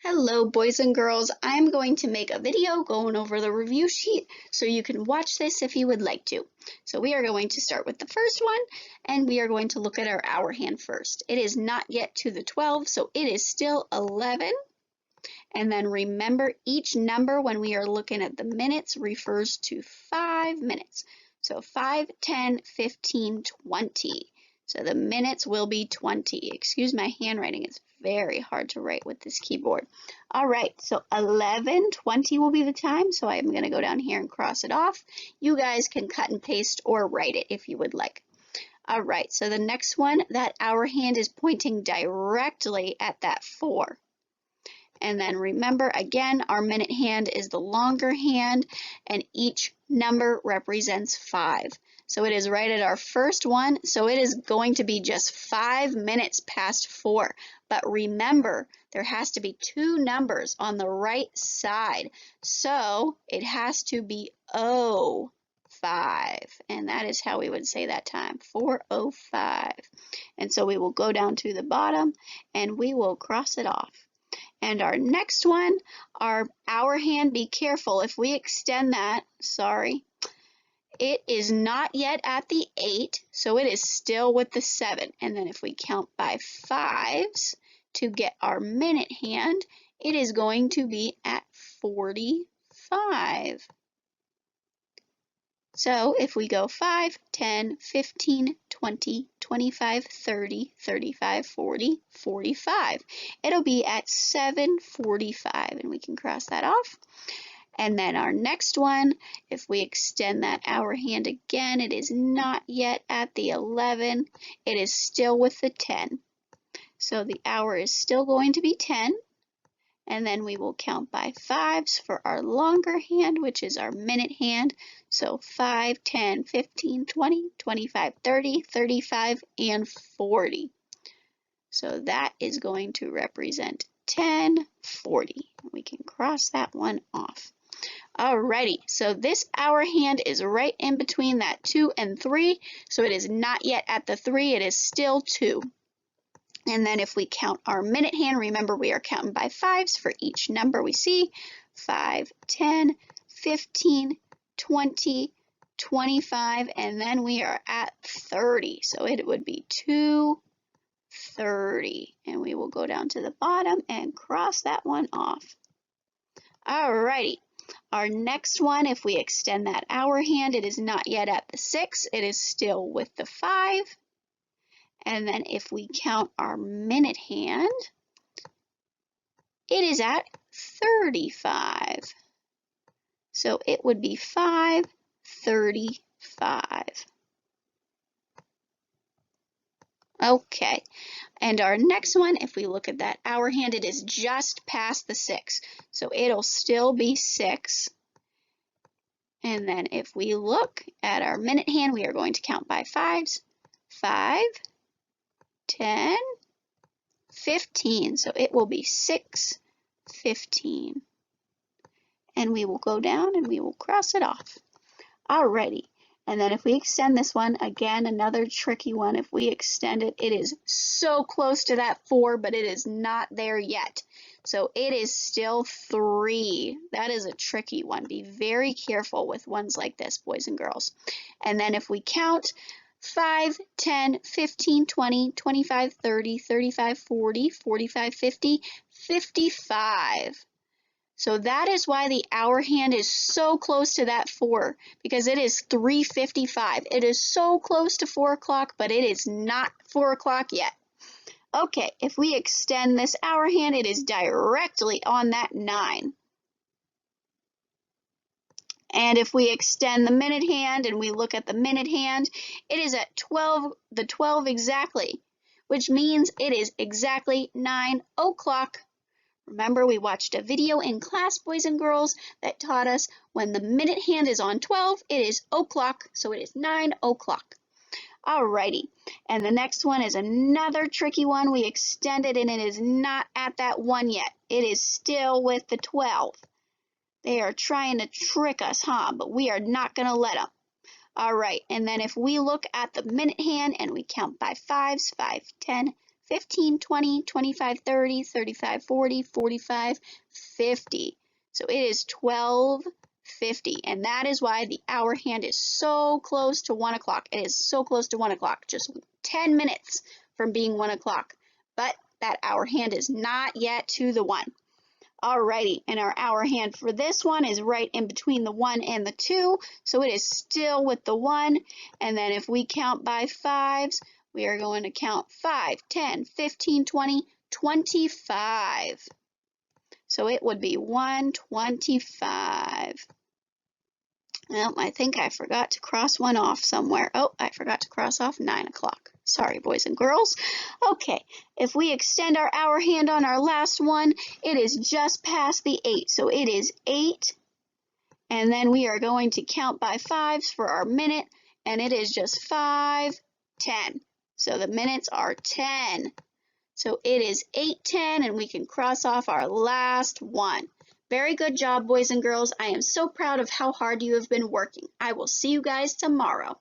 Hello, boys and girls. I'm going to make a video going over the review sheet so you can watch this if you would like to. So we are going to start with the first one, and we are going to look at our hour hand first. It is not yet to the 12, so it is still 11. And then remember, each number when we are looking at the minutes refers to 5 minutes. So 5, 10, 15, 20. So the minutes will be 20. Excuse my handwriting, it's very hard to write with this keyboard. All right, so 11:20 will be the time. So I'm going to go down here and cross it off. You guys can cut and paste or write it if you would like. All right, so the next one, that hour hand is pointing directly at that 4. And then remember, again, our minute hand is the longer hand, and each number represents 5. So it is right at our first one, so it is going to be just 5 minutes past 4. But remember, there has to be 2 numbers on the right side, so it has to be 05. And that is how we would say that time, 4:05. And so we will go down to the bottom, and we will cross it off. And our next one, our hour hand, be careful. If we extend that, sorry, it is not yet at the 8, so it is still with the 7. And then if we count by 5s to get our minute hand, it is going to be at 45. So if we go 5, 10, 15, 20, 25, 30, 35, 40, 45, it'll be at 7:45, and we can cross that off. And then our next one, if we extend that hour hand again, it is not yet at the 11, it is still with the 10. So the hour is still going to be 10. And then we will count by 5s for our longer hand, which is our minute hand. So 5, 10, 15, 20, 25, 30, 35, and 40. So that is going to represent 10:40. We can cross that one off. Alrighty, so this hour hand is right in between that 2 and 3. So it is not yet at the 3, it is still 2. And then if we count our minute hand, remember we are counting by 5s for each number we see. 5, 10, 15, 20, 25, and then we are at 30. So it would be 2:30. And we will go down to the bottom and cross that one off. Alrighty, our next one, if we extend that hour hand, it is not yet at the 6, it is still with the 5. And then if we count our minute hand, it is at 35. So it would be 5:35. Okay, and our next one, if we look at that hour hand, it is just past the 6. So it'll still be 6. And then if we look at our minute hand, we are going to count by 5s. 5, 10, 15, so it will be 6:15. And we will go down and we will cross it off. Alrighty, and then if we extend this one, again, another tricky one. If we extend it, it is so close to that 4, but it is not there yet. So it is still 3. That is a tricky one. Be very careful with ones like this, boys and girls. And then if we count 5, 10, 15, 20, 25, 30, 35, 40, 45, 50, 55. So that is why the hour hand is so close to that 4, because it is 3:55. It is so close to 4 o'clock, but it is not 4 o'clock yet. Okay, if we extend this hour hand, it is directly on that 9. And if we extend the minute hand and we look at the minute hand, it is at 12, the 12 exactly, which means it is exactly 9 o'clock. Remember, we watched a video in class, boys and girls, that taught us when the minute hand is on 12, it is o'clock, so it is 9 o'clock. Alrighty, and the next one is another tricky one. We extended and it is not at that 1 yet. It is still with the 12. They are trying to trick us, huh? But we are not going to let them. All right, and then if we look at the minute hand and we count by 5s, 5, 10, 15, 20, 25, 30, 35, 40, 45, 50. So it is 12:50, and that is why the hour hand is so close to 1 o'clock. It is so close to 1 o'clock, just 10 minutes from being 1 o'clock. But that hour hand is not yet to the 1. Alrighty, and our hour hand for this one is right in between the 1 and the 2, so it is still with the 1. And then if we count by 5s, we are going to count 5, 10, 15, 20, 25. So it would be 125. Well, I think I forgot to cross one off somewhere. Oh, I forgot to cross off 9 o'clock. Sorry, boys and girls. Okay, if we extend our hour hand on our last one, it is just past the 8. So it is 8, and then we are going to count by 5s for our minute, and it is just 5, 10. So the minutes are 10. So it is 8:10, and we can cross off our last one. Very good job, boys and girls. I am so proud of how hard you have been working. I will see you guys tomorrow.